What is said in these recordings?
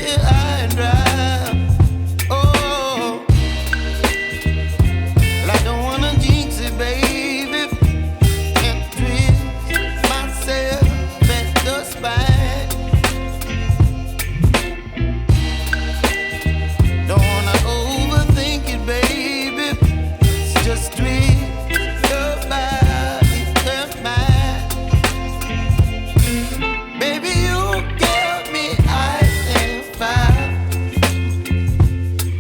here high and dry. Oh, well, I don't wanna jinx it, baby, and twist myself at the spine. Don't wanna overthink it, baby. It's just twist your body and mine. Baby, you give me ice and fire.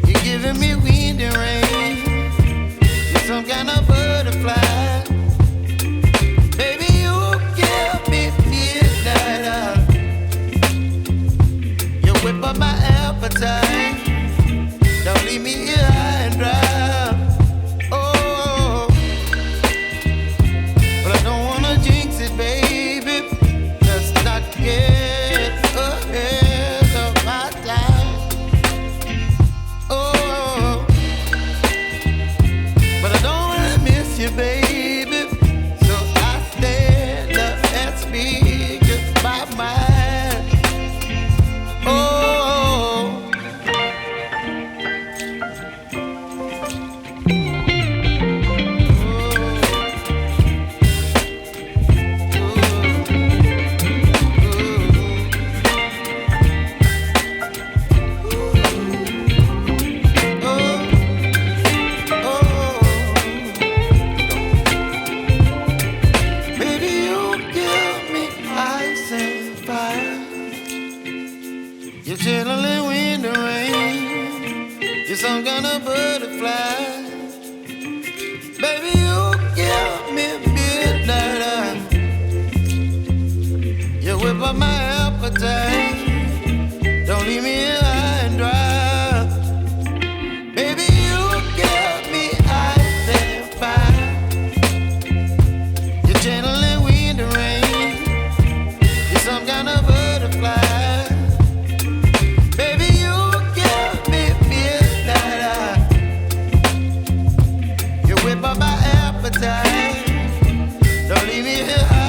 You're giving me wind and rain. You're some kind of butterfly. Baby, you give me midnight. You whip up my appetite. Don't leave me here high and dry. Oh, but I don't wanna jinx it, baby. Let's not get ahead of my time. Oh, but I don't wanna miss you, baby. So I stand up and speak just my mind. Oh. Baby, you give me ice and fire. You're channeling wind and rain. You're some kind of butterfly. Baby, you give me midnight. You whip up my appetite. Don't leave me here high and dry. Baby, you give me ice and fire. You're channeling wind and rain. You're some kind of butterfly. Baby, you give me midnight. You whip up my appetite. Don't leave me here high.